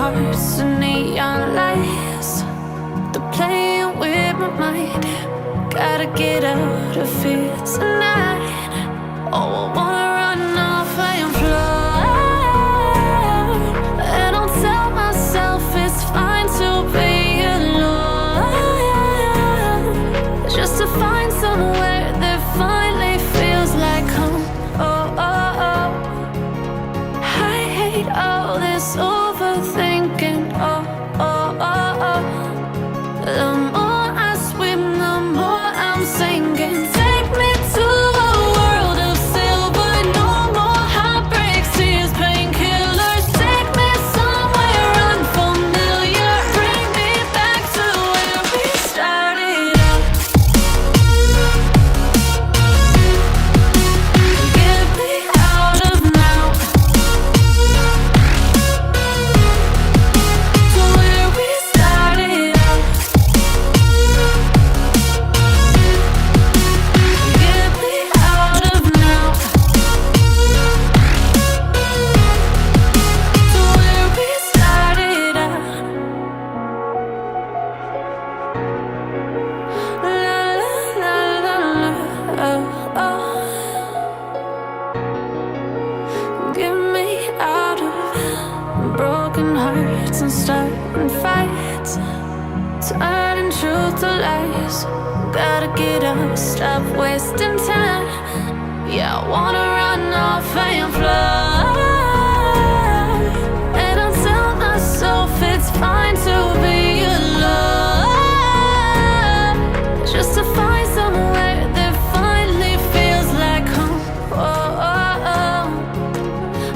hearts and neon lights. They're playing with my mind. Gotta get out of here tonight. Oh, I wanna run off and fly. And I'll tell myself it's fine to be alone, just to find somewhere that finally feels like home. Oh, oh, oh. I hate all this overthinking. Oh, oh, oh, oh. The more I swim, the more I'm sinking. Take me to a world of silver. No more heartbreaks, tears, painkillers. Take me somewhere unfamiliar. Bring me back to where we started out. Get me out of now, to where we started out. Get me out of now, to where we started out. La la la la la, oh, oh. Get me out of broken hearts and starting fights, turning truth to lies. Gotta get up, stop wasting time. Yeah, I wanna run off and fly. And I'll tell myself it's fine to be alone, just to find somewhere that finally feels like home. Oh, oh, oh.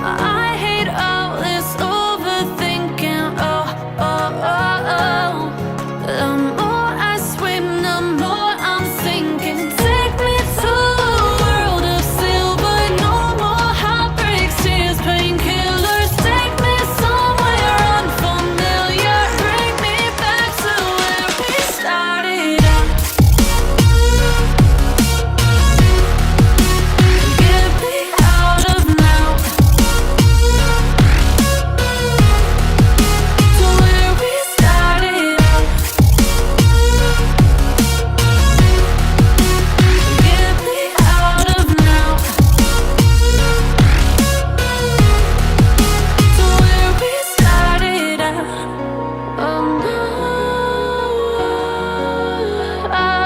I hate all this overthinking. Oh, oh, oh, oh. The more I swim, the more I'm sinking. Take me to a world of silver. No more heartbreaks, tears, painkillers. Take me somewhere unfamiliar. Bring me back to where we started out. Get me out of now, to where we started out. Get me out of now, to where we started out. Oh no, oh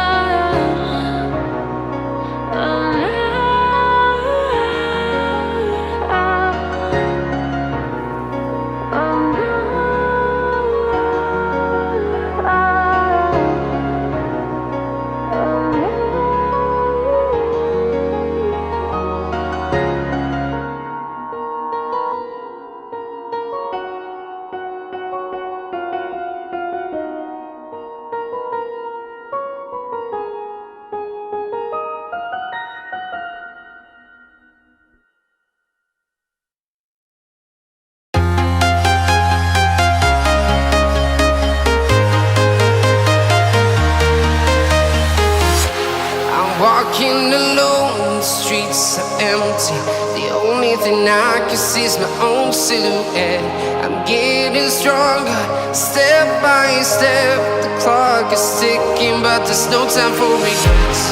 I'm walking alone, the streets are empty. The only thing I can see is my own silhouette. I'm getting stronger, step by step. The clock is ticking, but there's no time for regrets.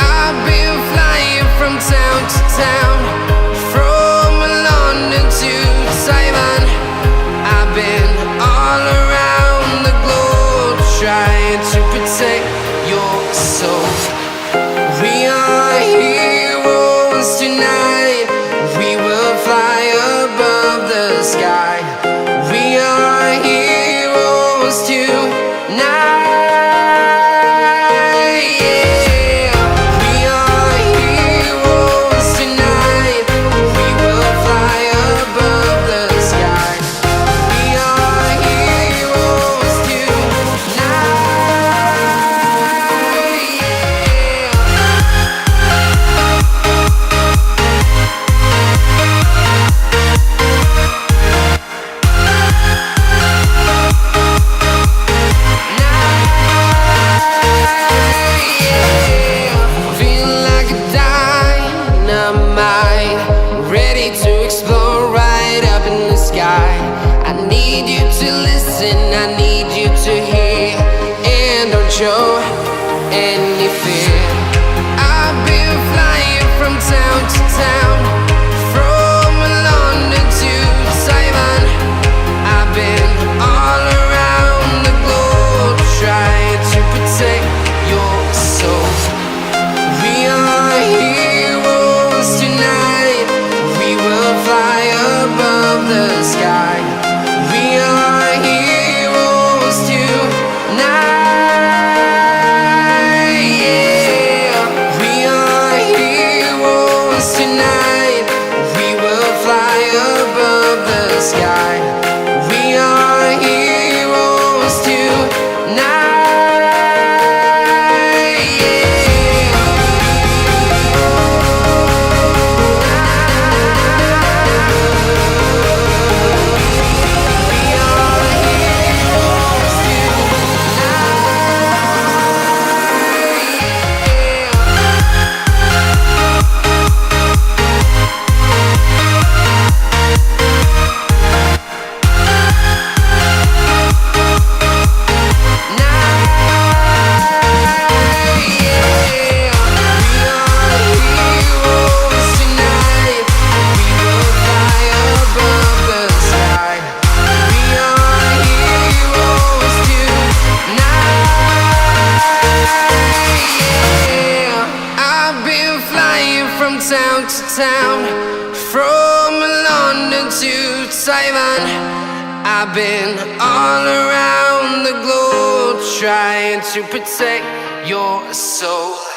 I've been flying from town to town, from London to Taiwan. I've been all around the globe, trying to protect your soul. We are heroes tonight. We will fly above the sky. We are heroes tonight. Yeah. We are heroes tonight. We will fly above the sky. We are heroes tonight. Yeah. town to town, from London to Taiwan. I've been all around the globe trying to protect your soul.